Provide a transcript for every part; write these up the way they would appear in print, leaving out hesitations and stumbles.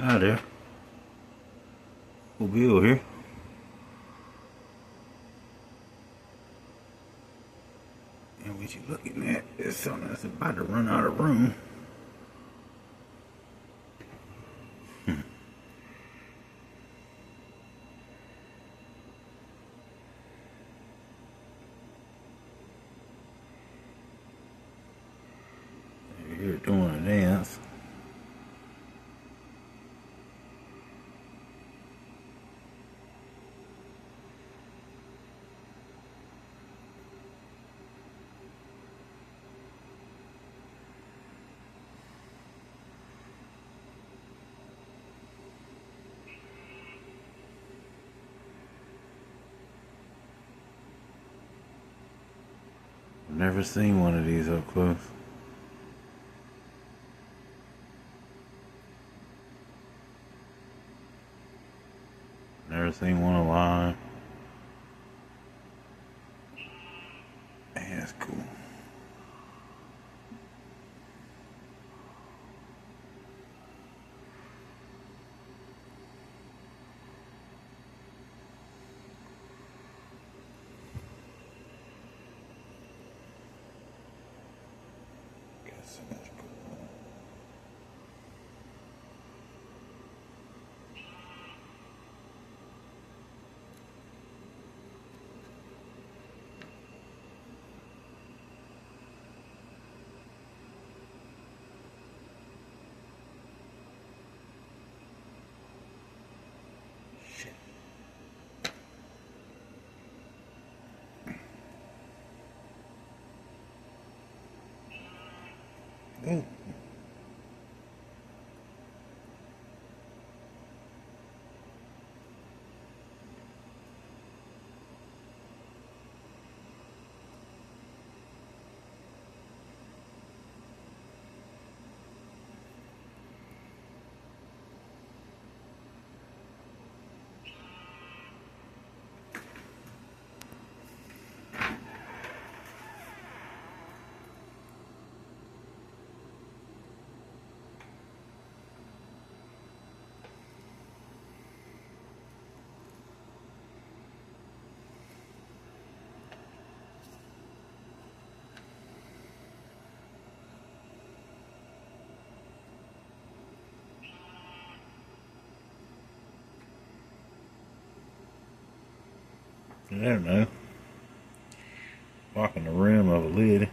Hi there. Old Bill here. And what you looking at is something that's about to run out of room. You're here doing a dance. I've never seen one of these up close. Never seen one alive. Man, that's cool. Guess that's cool. Shit. Ooh. I don't know. Blocking the rim of a lid.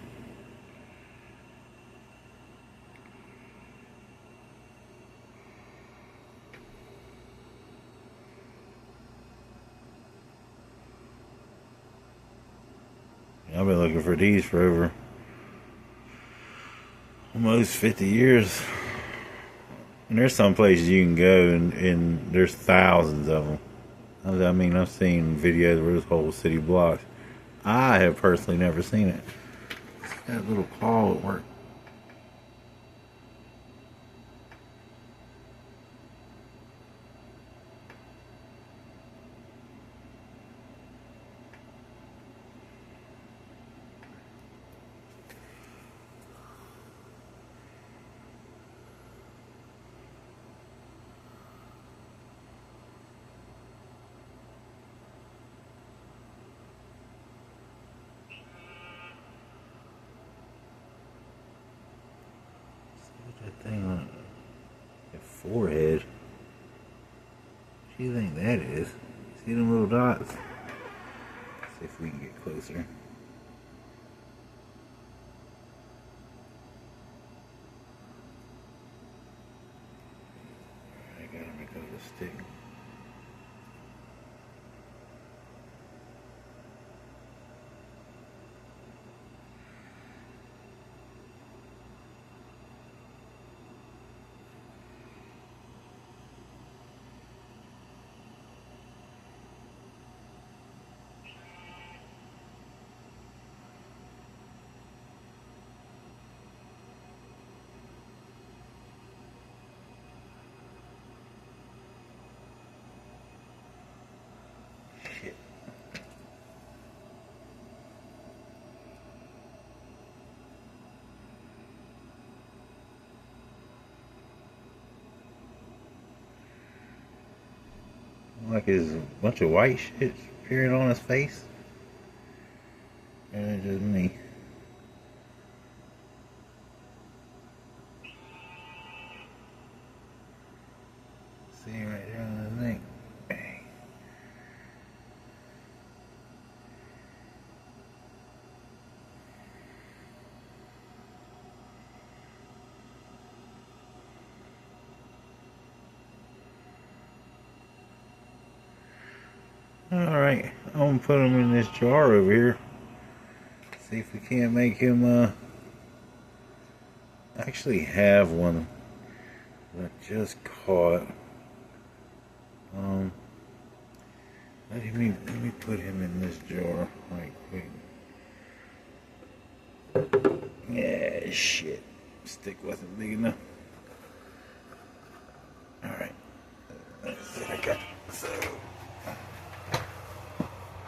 I've been looking for these for over almost 50 years. And there's some places you can go and there's thousands of them. I mean, I've seen videos where there's whole city blocks. I have personally never seen it. That little claw at work. That thing on your forehead. What do you think that is? See them little dots? See if we can get closer. I gotta make out the stick. Like there's a bunch of white shit appearing on his face. And it's just me. See right there on his neck. Bang. Alright, I'm gonna put him in this jar over here. See if we can't make him actually have one that I just caught. Let me put him in this jar right quick. Yeah, shit. Stick wasn't big enough. Alright. Let's see what I got. So,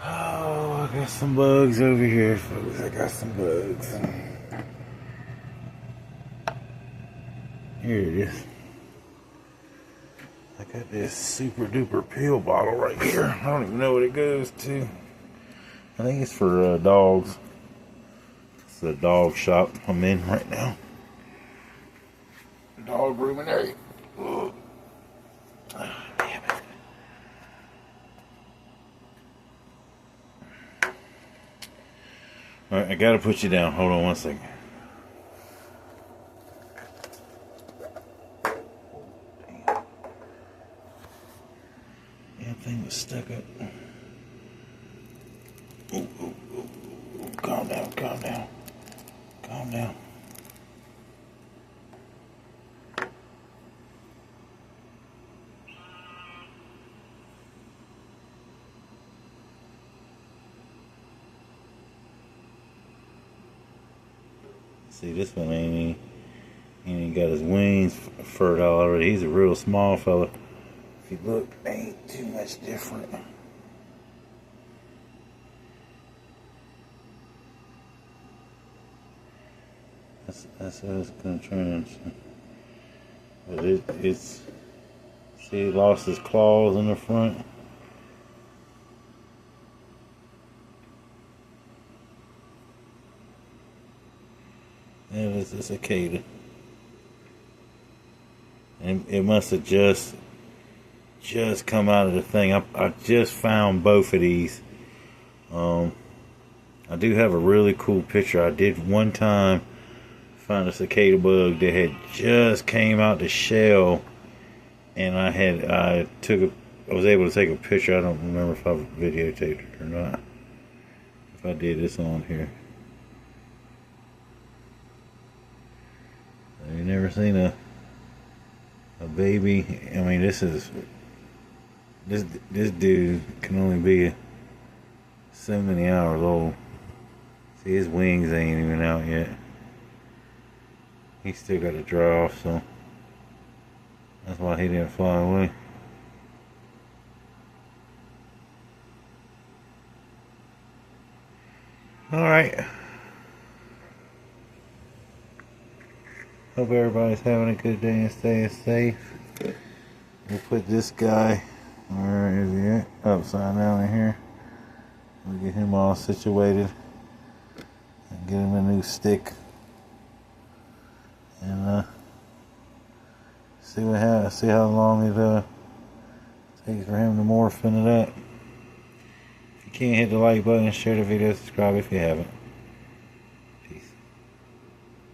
oh, I got some bugs over here, folks. I got some bugs. Here it is. I got this super duper pill bottle right here. I don't even know what it goes to. I think it's for dogs. It's the dog shop I'm in right now. Dog grooming area. Oh, damn it. Alright, I gotta put you down. Hold on one second. Thing was stuck up. Ooh, ooh, ooh, ooh. Calm down, calm down. Calm down. See, this one ain't even got his wings furred out already. He's a real small fella. If you look, ain't too much different. That's how it's gonna turn. But it's see, he lost his claws in the front. That is a cicada, and it must have just come out of the thing. I just found both of these. I do have a really cool picture. I did one time find a cicada bug that had just came out the shell, and I was able to take a picture. I don't remember if I videotaped it or not. If I did, this on here. You never seen a baby? I mean, this dude can only be so many hours old. See, his wings ain't even out yet. He still got to dry off, so that's why he didn't fly away. Alright. Hope everybody's having a good day and staying safe. We'll put this guy, where is he at? Upside down in here. We'll get him all situated and get him a new stick. And see what happens. See how long it takes for him to morph into that. If you can't hit the like button, share the video, subscribe if you haven't.